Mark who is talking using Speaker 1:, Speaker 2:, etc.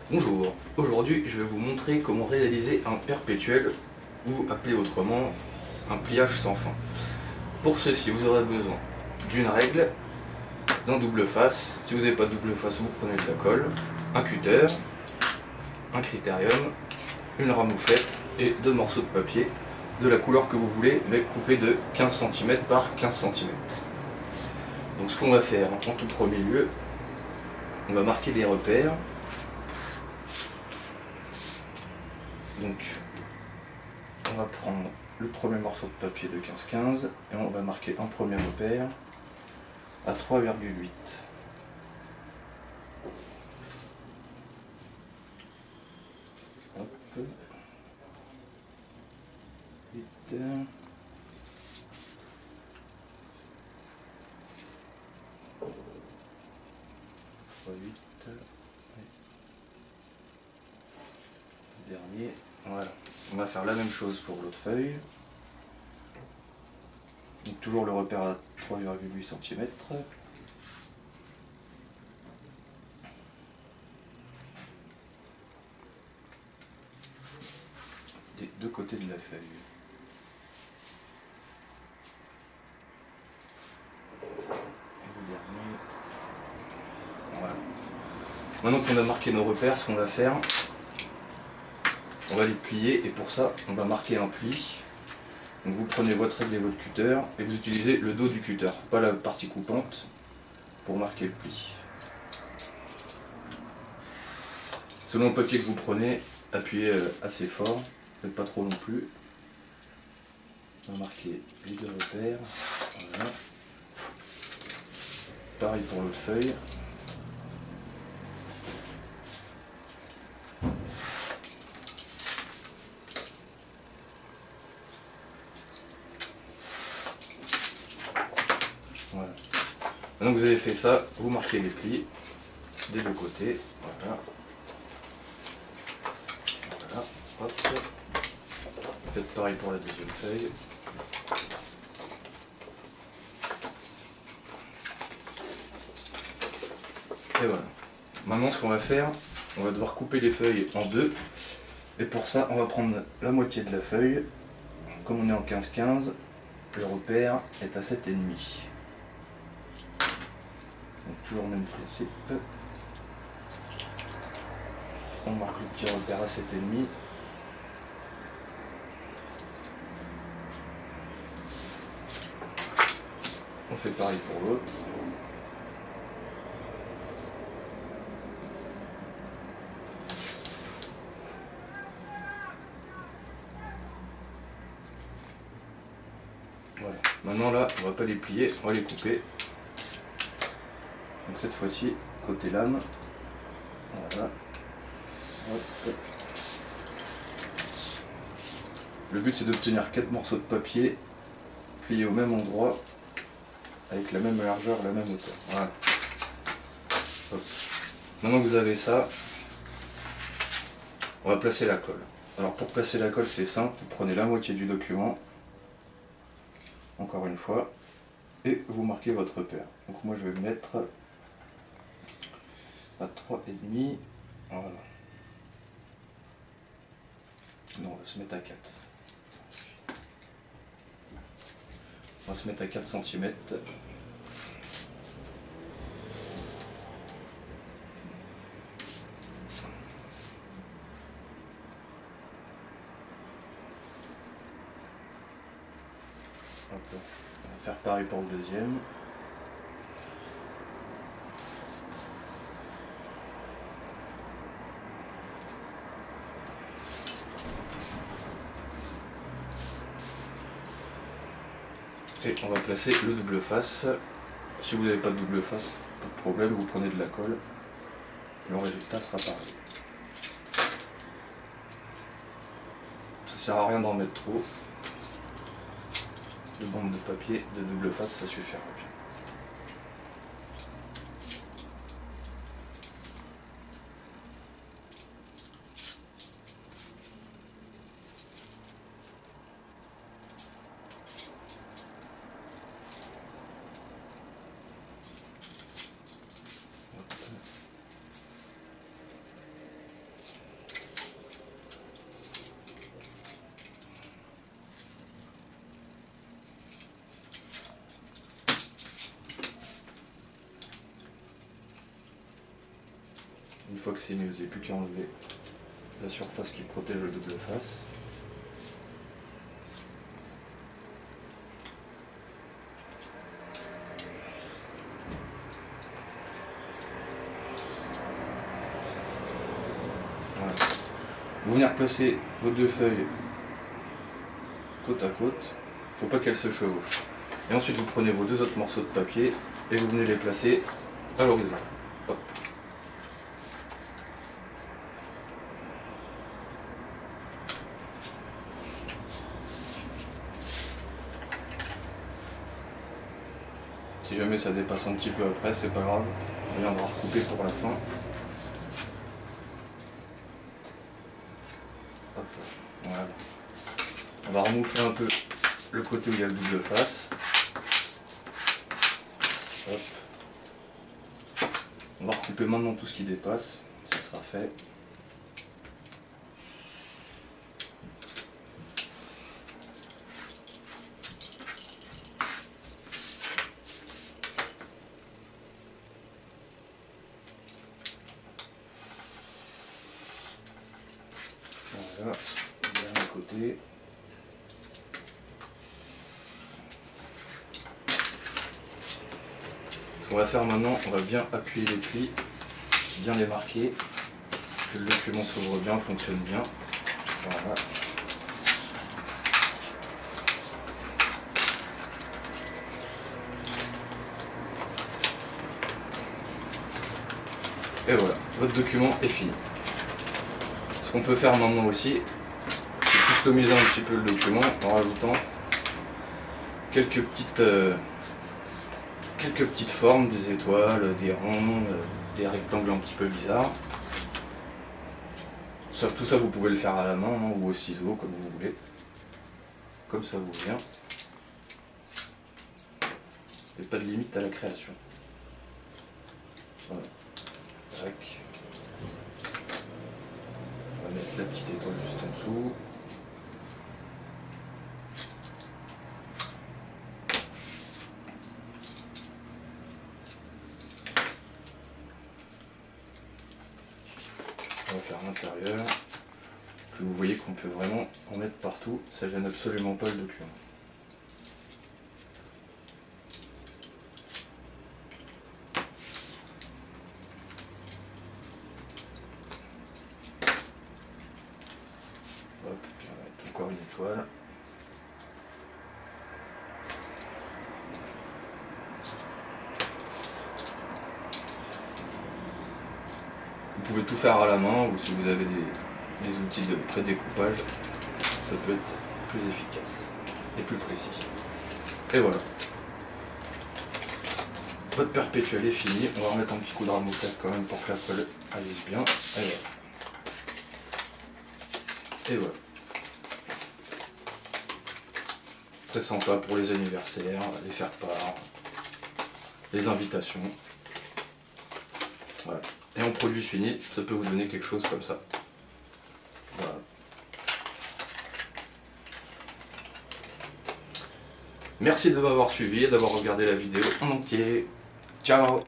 Speaker 1: Bonjour, aujourd'hui je vais vous montrer comment réaliser un perpétuel ou appelé autrement un pliage sans fin. Pour ceci vous aurez besoin d'une règle, d'un double face, si vous n'avez pas de double face vous prenez de la colle, un cutter, un critérium, une ramouflette et deux morceaux de papier de la couleur que vous voulez mais coupés de 15 cm par 15 cm. Donc ce qu'on va faire en tout premier lieu, on va marquer des repères. Donc, on va prendre le premier morceau de papier de 15-15 et on va marquer un premier repère à 3,8. Hop. 8. 3,8. Dernier. Voilà. On va faire la même chose pour l'autre feuille. Donc toujours le repère à 3,8 cm. Des deux côtés de la feuille. Et le dernier. Voilà. Maintenant qu'on a marqué nos repères, ce qu'on va faire, on va les plier et pour ça on va marquer un pli. Donc vous prenez votre règle et votre cutter et vous utilisez le dos du cutter, pas la partie coupante, pour marquer le pli. Selon le papier que vous prenez, appuyez assez fort, faites pas trop non plus. On va marquer les deux repères. Voilà. Pareil pour l'autre feuille. Voilà. Maintenant que vous avez fait ça, vous marquez les plis des deux côtés. Voilà. Voilà. Hop. Faites pareil pour la deuxième feuille. Et voilà. Maintenant ce qu'on va faire, on va devoir couper les feuilles en deux. Et pour ça, on va prendre la moitié de la feuille. Comme on est en 15-15, le repère est à 7,5. Donc toujours le même principe. On marque le petit repère à 7,5. On fait pareil pour l'autre. Voilà. Maintenant là, on va pas les plier, on va les couper. Donc cette fois-ci, côté lame. Voilà. Hop. Le but c'est d'obtenir 4 morceaux de papier pliés au même endroit, avec la même largeur, la même hauteur. Voilà. Hop. Maintenant que vous avez ça, on va placer la colle. Alors pour placer la colle c'est simple, vous prenez la moitié du document, encore une fois, et vous marquez votre repère. Donc moi je vais le mettre à 3,5. Voilà. Non, on va se mettre à 4. On va se mettre à 4 cm. On va faire pareil pour le deuxième. Et on va placer le double face. Si vous n'avez pas de double face, pas de problème, vous prenez de la colle. Le résultat sera pareil. Ça sert à rien d'en mettre trop. Deux bandes de papier de double face, ça suffira bien. Une fois que c'est mis, vous n'avez plus qu'à enlever la surface qui protège le double face. Voilà. Vous venez replacer vos deux feuilles côte à côte. Il ne faut pas qu'elles se chevauchent. Et ensuite vous prenez vos deux autres morceaux de papier et vous venez les placer à l'horizon. Hop. Si jamais ça dépasse un petit peu après, c'est pas grave, on viendra recouper pour la fin. Hop. Voilà. On va remoufler un peu le côté où il y a le double face. Hop. On va recouper maintenant tout ce qui dépasse, ça sera fait. Voilà, bien à côté. Ce qu'on va faire maintenant, on va bien appuyer les plis, bien les marquer, que le document s'ouvre bien, fonctionne bien. Voilà. Et voilà, votre document est fini. Ce qu'on peut faire maintenant aussi, c'est customiser un petit peu le document en rajoutant quelques petites formes, des étoiles, des ronds, des rectangles un petit peu bizarres. Tout ça vous pouvez le faire à la main hein, ou au ciseau comme vous voulez, comme ça vous vient. Il n'y a pas de limite à la création. Voilà. Tac. On va mettre la petite étoile juste en dessous. On va faire l'intérieur. Puis vous voyez qu'on peut vraiment en mettre partout. Ça gêne absolument pas le document. Hop, puis on va mettre encore une étoile. Vous pouvez tout faire à la main ou si vous avez des outils de pré-découpage, ça peut être plus efficace et plus précis. Et voilà. Votre perpétuel est fini. On va remettre un petit coup de ramouflage quand même pour que la colle allise bien. Et voilà. Et voilà. Très sympa pour les anniversaires, les faire-part, les invitations. Voilà. Et en produit fini, ça peut vous donner quelque chose comme ça. Voilà. Merci de m'avoir suivi et d'avoir regardé la vidéo en entier. Ciao!